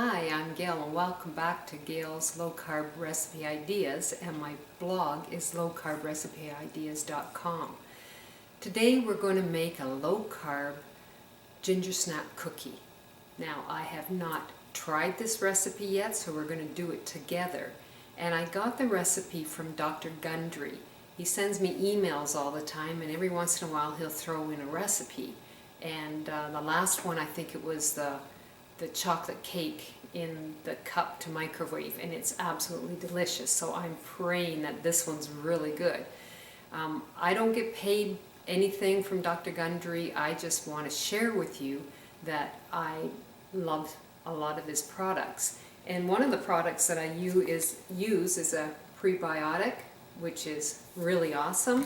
Hi, I'm Gail and welcome back to Gail's Low Carb Recipe Ideas, and my blog is lowcarbrecipe.ideas.com. Today we're going to make a low carb Gingersnap cookie. Now I have not tried this recipe yet, so we're going to do it together. And I got the recipe from Dr. Gundry. He sends me emails all the time, and every once in a while he'll throw in a recipe. And the last one, I think it was the chocolate cake in the cup to microwave, and it's absolutely delicious. So I'm praying that this one's really good. I don't get paid anything from Dr. Gundry. I just want to share with you that I love a lot of his products. And one of the products that I use is a prebiotic, which is really awesome,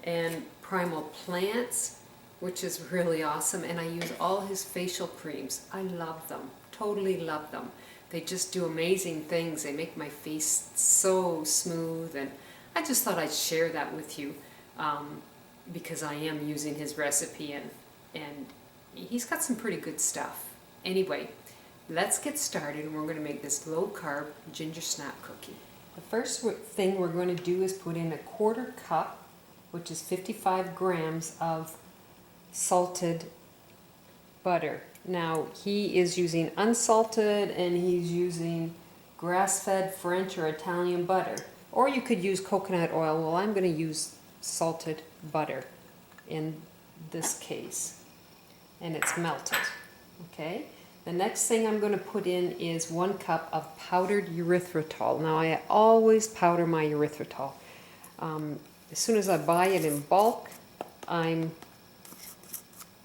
and Primal Plants, which is really awesome, and I use all his facial creams. I love them, totally love them. They just do amazing things. They make my face so smooth, and I just thought I'd share that with you because I am using his recipe, and he's got some pretty good stuff. Anyway, let's get started, and we're going to make this low-carb Gingersnap cookie. The first thing we're going to do is put in a 1/4 cup, which is 55 grams of salted butter. Now he is using unsalted, and he's using grass-fed French or Italian butter, or you could use coconut oil. Well, I'm going to use salted butter in this case, and it's melted. Okay, the next thing I'm going to put in is 1 cup of powdered erythritol. Now I always powder my erythritol. As soon as I buy it in bulk, I'm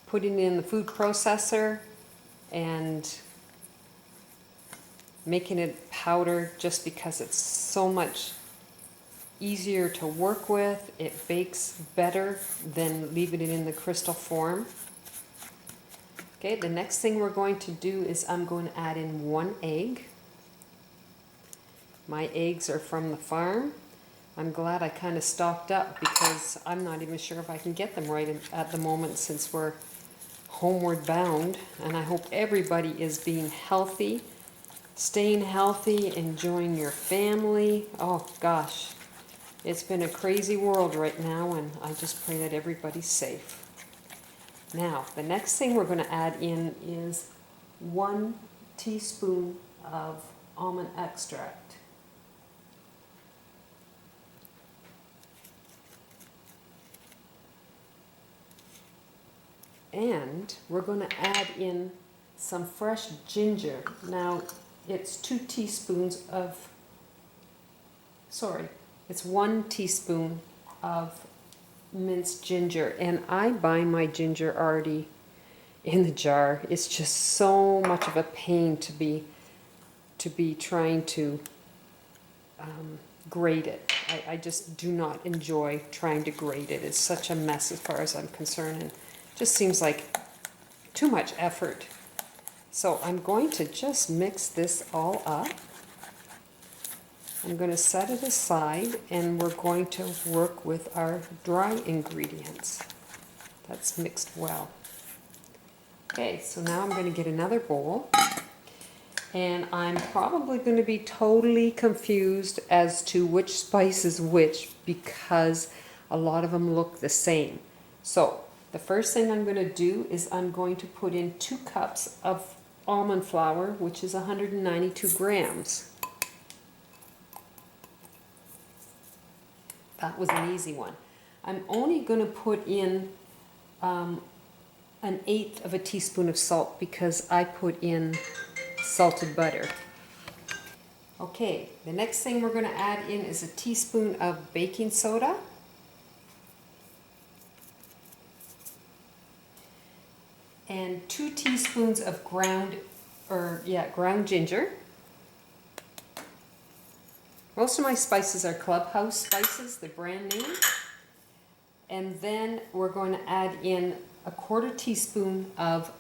putting it in the food processor and making it powder just because it's so much easier to work with. It bakes better than leaving it in the crystal form. Okay, the next thing we're going to do is I'm going to add in 1 egg. My eggs are from the farm. I'm glad I kind of stocked up because I'm not even sure if I can get them right at the moment since we're homeward bound, and I hope everybody is being healthy, staying healthy, enjoying your family. Oh gosh, it's been a crazy world right now, and I just pray that everybody's safe. Now, the next thing we're going to add in is 1 teaspoon of almond extract. And we're going to add in some fresh ginger. Now, it's 2 teaspoons of, it's 1 teaspoon of minced ginger. And I buy my ginger already in the jar. It's just so much of a pain to be trying to grate it. I just do not enjoy trying to grate it. It's such a mess as far as I'm concerned, and just seems like too much effort. So I'm going to just mix this all up. I'm going to set it aside, and we're going to work with our dry ingredients. That's mixed well. Okay, so now I'm going to get another bowl, and I'm probably going to be totally confused as to which spice is which because a lot of them look the same. So the first thing I'm going to do is I'm going to put in 2 cups of almond flour, which is 192 grams. That was an easy one. I'm only going to put in 1/8 of a teaspoon of salt because I put in salted butter. Okay, the next thing we're going to add in is a teaspoon of baking soda. And 2 teaspoons of ground ginger. Most of my spices are Clubhouse spices, the brand name. And then we're going to add in a 1/4 teaspoon of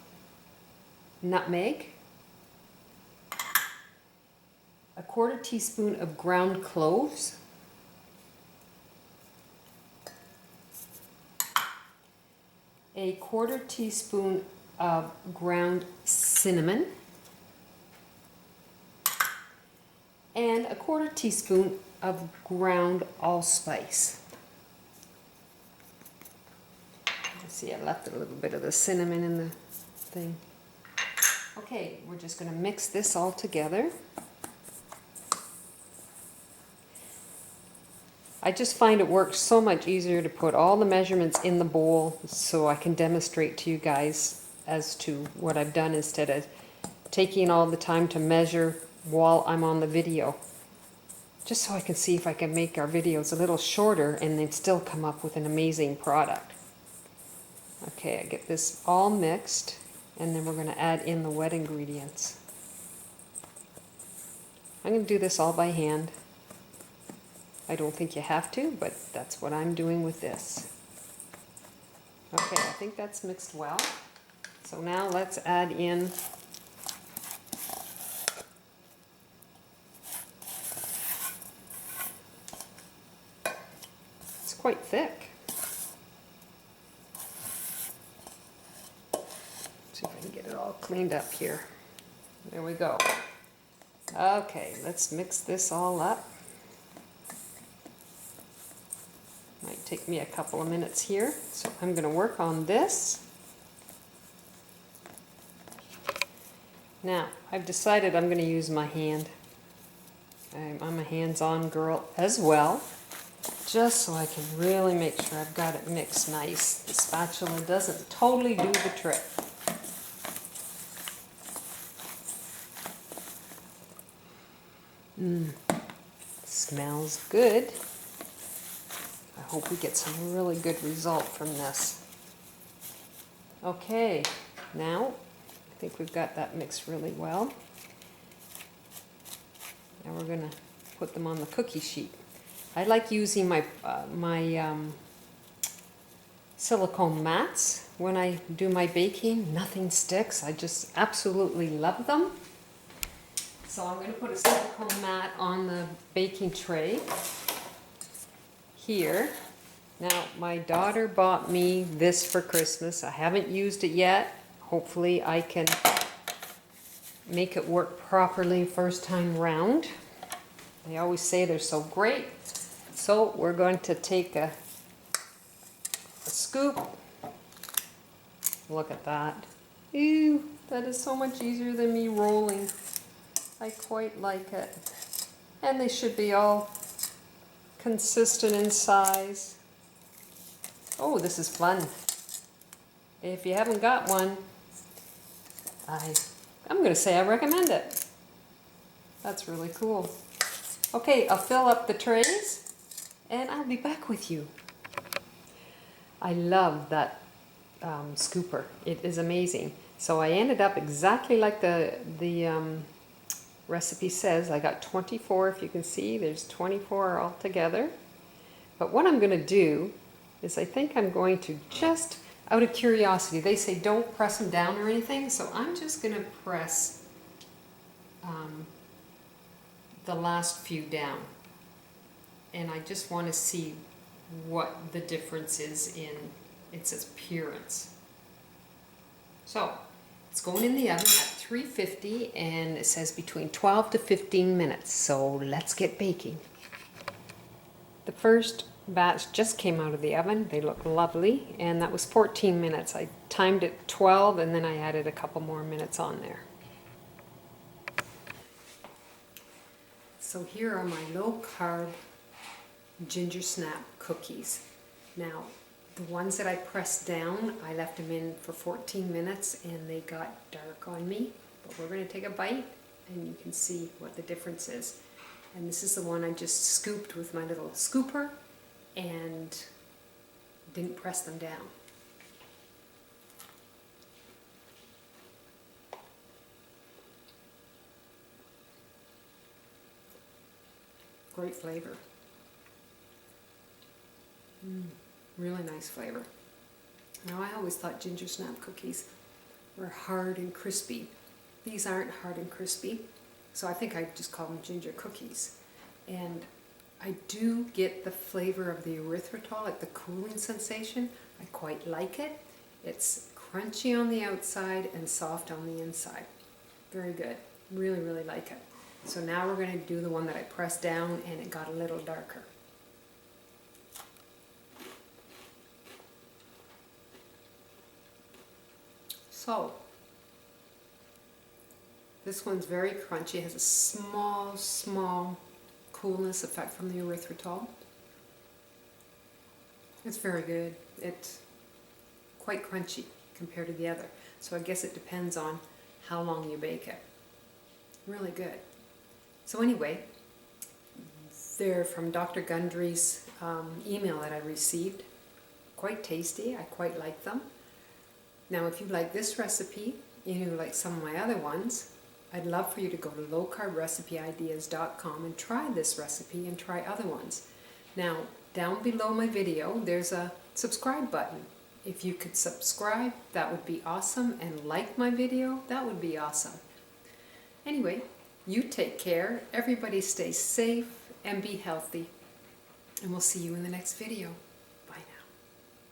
nutmeg, a 1/4 teaspoon of ground cloves, a 1/4 teaspoon of ground cinnamon, and a 1/4 teaspoon of ground allspice. See, I left a little bit of the cinnamon in the thing. Okay, we're just going to mix this all together. I just find it works so much easier to put all the measurements in the bowl so I can demonstrate to you guys as to what I've done instead of taking all the time to measure while I'm on the video. Just so I can see if I can make our videos a little shorter and then still come up with an amazing product. Okay, I get this all mixed, and then we're going to add in the wet ingredients. I'm going to do this all by hand. I don't think you have to, but that's what I'm doing with this. Okay, I think that's mixed well. So now let's add in it's quite thick. See if I can get it all cleaned up here. There we go. Okay, let's mix this all up. Might take me a couple of minutes here, so I'm going to work on this. Now, I've decided I'm going to use my hand. I'm a hands-on girl as well, just so I can really make sure I've got it mixed nice. The spatula doesn't totally do the trick. Smells good. I hope we get some really good result from this. Okay, now I think we've got that mixed really well. Now we're going to put them on the cookie sheet. I like using my silicone mats when I do my baking. Nothing sticks. I just absolutely love them. So I'm going to put a silicone mat on the baking tray here. Now, my daughter bought me this for Christmas. I haven't used it yet. Hopefully I can make it work properly first time round. They always say they're so great. So we're going to take a scoop. Look at that. Ew, that is so much easier than me rolling. I quite like it. And they should be all consistent in size. Oh, this is fun. If you haven't got one, I'm going to say I recommend it. That's really cool. Okay, I'll fill up the trays and I'll be back with you. I love that scooper. It is amazing. So I ended up exactly like the recipe says. I got 24, if you can see. There's 24 all together. But what I'm going to do is I think I'm going to just, out of curiosity, they say don't press them down or anything, so I'm just going to press the last few down. And I just want to see what the difference is in its appearance. So it's going in the oven at 350 and it says between 12 to 15 minutes. So let's get baking. The first batch just came out of the oven. They look lovely, and that was 14 minutes. I timed it 12 and then I added a couple more minutes on there. So here are my low carb Gingersnap cookies. Now, the ones that I pressed down, I left them in for 14 minutes and they got dark on me. But we're going to take a bite and you can see what the difference is. And this is the one I just scooped with my little scooper and didn't press them down. Great flavor. Really nice flavor. Now, I always thought Gingersnap cookies were hard and crispy. These aren't hard and crispy, so I think I just call them ginger cookies. And I do get the flavor of the erythritol, like the cooling sensation. I quite like it. It's crunchy on the outside and soft on the inside. Very good. Really, really like it. So now we're going to do the one that I pressed down and it got a little darker. So, this one's very crunchy. It has a small coolness effect from the erythritol. It's very good. It's quite crunchy compared to the other. So I guess it depends on how long you bake it. Really good. So anyway, they're from Dr. Gundry's email that I received. Quite tasty. I quite like them. Now if you like this recipe, you like some of my other ones, I'd love for you to go to lowcarbrecipe.ideas.com and try this recipe and try other ones. Now down below my video there's a subscribe button. If you could subscribe, that would be awesome, and like my video, that would be awesome. Anyway, you take care, everybody stay safe and be healthy, and we'll see you in the next video.